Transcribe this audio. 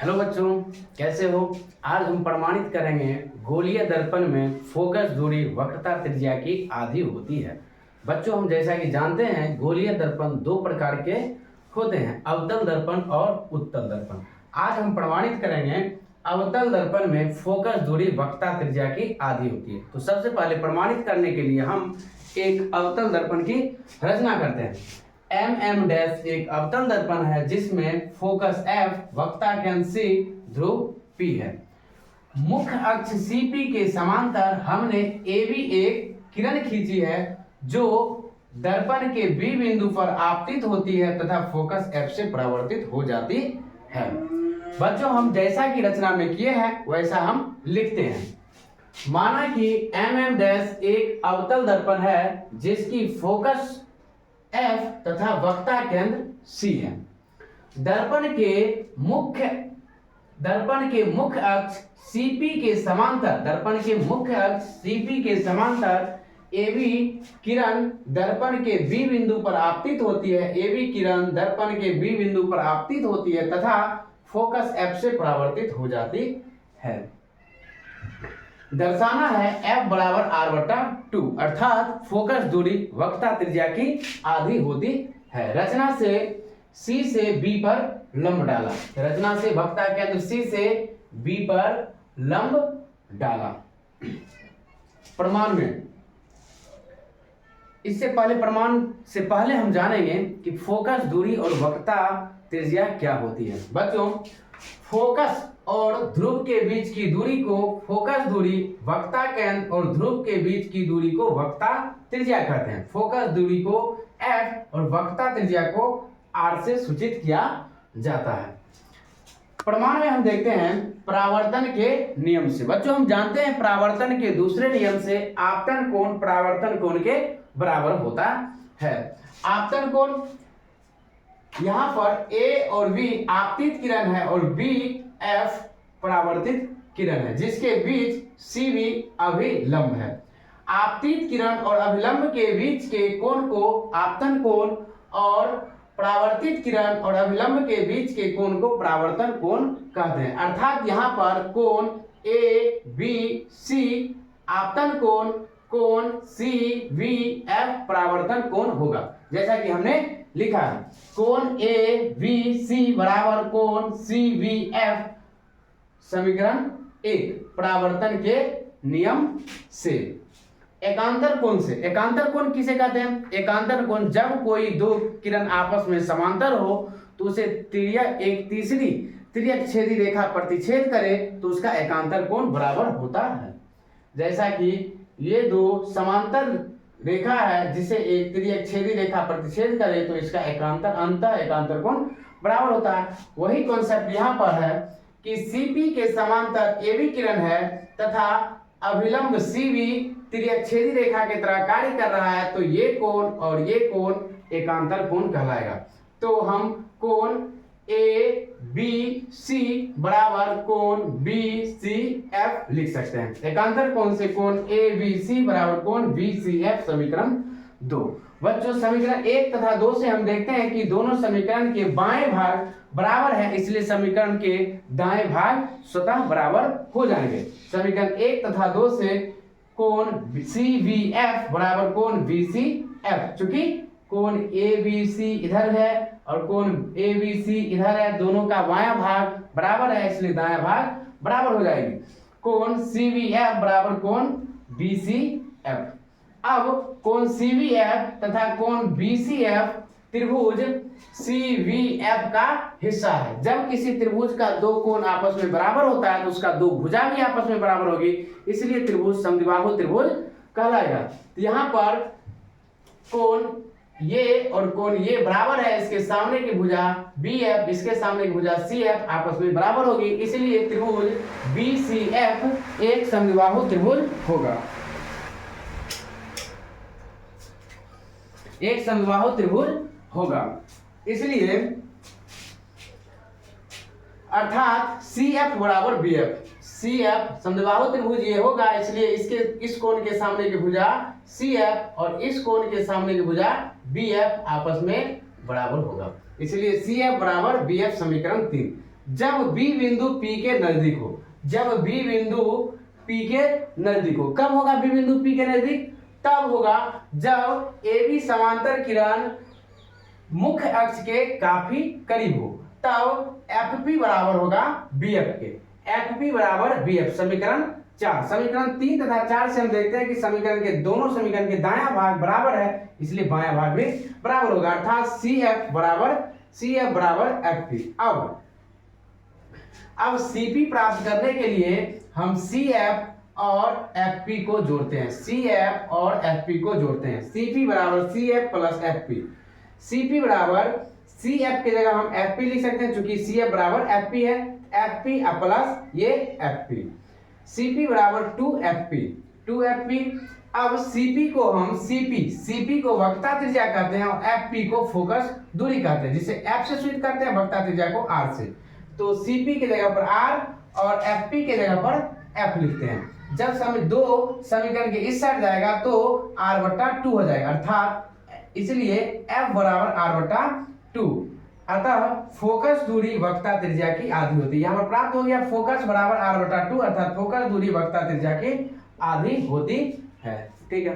Hello बच्चों, कैसे हो। आज हम प्रमाणित करेंगे गोलीय दर्पण में फोकस दूरी वक्रता त्रिज्या की आधी होती है। बच्चों, हम जैसा कि जानते हैं गोलीय दर्पण दो प्रकार के होते हैं, अवतल दर्पण और उत्तल दर्पण। आज हम प्रमाणित करेंगे अवतल दर्पण में फोकस दूरी वक्रता त्रिज्या की आधी होती है। तो सबसे पहले प्रमाणित करने के लिए हम एक अवतल दर्पण की रचना करते हैं। एम डैश एक अवतल दर्पण है जिसमें फोकस F, वक्रता केंद्र C, ध्रुव P है। मुख्य अक्ष CP के समांतर हमने AB एक किरण खींची है जो दर्पण के B बिंदु पर आपतित होती है तथा फोकस F से परावर्तित हो जाती है। बच्चों, हम जैसा कि रचना में किए हैं वैसा हम लिखते हैं। माना कि एम डैश एक अवतल दर्पण है जिसकी फोकस F तथा वक्रता केंद्र C है। दर्पण के मुख्य अक्ष CP के समांतर AB किरण दर्पण के B बिंदु पर आपतित होती है। AB किरण दर्पण के B बिंदु पर आपतित होती है तथा फोकस F से परावर्तित हो जाती है। दर्शाना है F बराबर R/2 अर्थात फोकस दूरी वक्रता त्रिज्या की आधी होती है। रचना से C से B पर लंब डाला। रचना से वक्रता केंद्र C से B पर लंब डाला। प्रमाण में प्रमाण से पहले हम जानेंगे कि फोकस दूरी और वक्रता त्रिज्या क्या होती है। बच्चों, फोकस और ध्रुव के बीच की दूरी को फोकस दूरी, वक्रता केंद्र और ध्रुव के बीच की दूरी को वक्रता त्रिज्या कहते हैं। फोकस दूरी को F और वक्रता त्रिज्या को R से सूचित किया जाता है। प्रमाण में हम देखते हैं परावर्तन के नियम से। बच्चों, हम जानते हैं परावर्तन के दूसरे नियम से आपतन कोण परावर्तन कोण के बराबर होता है। आपतन कोण यहाँ पर A और B आपतित किरण है और B F परावर्तित किरण है जिसके बीच CV अभिलंब है। आपतित किरण और अभिलंब के बीच के कोण को आपतन कोण और परावर्तित किरण और अभिलंब के बीच के कोण को परावर्तन कोण कहते हैं। अर्थात यहाँ पर कोण ABC आपतन कोण CVF परावर्तन कोण होगा। जैसा कि हमने लिखा है कोण ABC बराबर कोण CVF, समीकरण 1 परावर्तन के नियम से। एकांतर कोण किसे कहते हैं? एकांतर कोण जब कोई दो किरण आपस में समांतर हो तो उसे एक तीसरी तिर्यक छेदी रेखा प्रतिच्छेद करे तो उसका एकांतर कोण बराबर होता है। जैसा कि ये दो समांतर रेखा है जिसे एक तिर्यक छेदी रेखा प्रतिच्छेद करे तो इसका एकांतर कोण बराबर होता है। वही कॉन्सेप्ट यहाँ पर है कि CP के समांतर AB किरण है तथा अभिलंब CV तिर्यक छेदी रेखा की तरह कार्य कर रहा है तो ये कोण और ये कोण एकांतर कोण कहलाएगा। तो हम कोण ABC बराबर कोण BCF लिख सकते हैं। एकांतर कोण से कोण ABC बराबर कोण BCF, समीकरण 2। बच्चों, समीकरण 1 तथा 2 से हम देखते हैं कि दोनों समीकरण के बाएं भाग बराबर है, इसलिए समीकरण के दाएं भाग स्वतः बराबर हो जाएंगे। समीकरण 1 तथा 2 से कोण CVF बराबर कोण BCF, चूंकि कोण ABC इधर है और कोण ABC इधर है, दोनों का बायां भाग बराबर है इसलिए दायां भाग बराबर हो जाएगी। कोण CVF बराबर कोण BCF। अब कोण CVF तथा कोण BCF त्रिभुज CVF का हिस्सा है। जब किसी त्रिभुज का दो कोण आपस में बराबर होता है तो उसका दो भुजा भी आपस में बराबर होगी, इसलिए त्रिभुज समद्विबाहु त्रिभुज कहलाएगा। यहाँ पर कोण ये और कोण ये बराबर है, इसके सामने की भुजा BF, इसके सामने की भुजा CF आपस में बराबर होगी, इसलिए त्रिभुज BCF एक समद्विबाहु त्रिभुज होगा। एक समद्विबाहु त्रिभुज होगा, इसलिए अर्थात CF बराबर BF। CF समद्विबाहु त्रिभुज ये होगा, इसलिए इस कोण के सामने की भुजा CF और इस कोण के सामने की भुजा BF आपस में बराबर होगा, इसलिए CF बराबर BF, समीकरण 3। जब बी बिंदु पी के नजदीक हो, जब बी बिंदु पी के नजदीक हो। कब होगा बी बिंदु पी के नजदीक? तब होगा जब ए बी समांतर किरण मुख्य अक्ष के काफी करीब हो, तब एफ पी बराबर होगा बी एफ के। एफ पी बराबर बी एफ। समीकरण 4, समीकरण 3 तथा 4 से हम देखते हैं कि समीकरण के दोनों समीकरण के दायां भाग बराबर है, इसलिए बायां भाग भी बराबर होगा, अर्थात सी एफ बराबर एफ पी। अब सी पी प्राप्त करने के लिए हम सी एफ और एफ पी को जोड़ते हैं, सी एफ और एफ पी को जोड़ते हैं। सी पी बराबर C F plus F P. C P बराबर सी एफ की जगह हम एफ पी लिख सकते हैं, चूंकि सी एफ बराबर एफ पी है, एफ पी प्लस ये एफ पी। सी पी बराबर 2fp। अब सीपी को हम सीपी को वक्रता त्रिज्या कहते हैं और एफ पी को फोकस दूरी कहते हैं, जिसे एफ से सूचित करते हैं, वक्रता त्रिज्या को आर से। तो सीपी की जगह पर आर और एफ पी की जगह पर एफ लिखते हैं। जब समय दो समीकरण के इस साइड जाएगा तो आर बटा 2 हो जाएगा, अर्थात इसलिए एफ बराबर आर बटा 2। अतः फोकस दूरी वक्रता त्रिज्या की आधी होती है। यहाँ पर प्राप्त हो गया फोकस बराबर आर बटा 2, अर्थात फोकस दूरी वक्रता त्रिज्या की आधी होती है। ठीक है।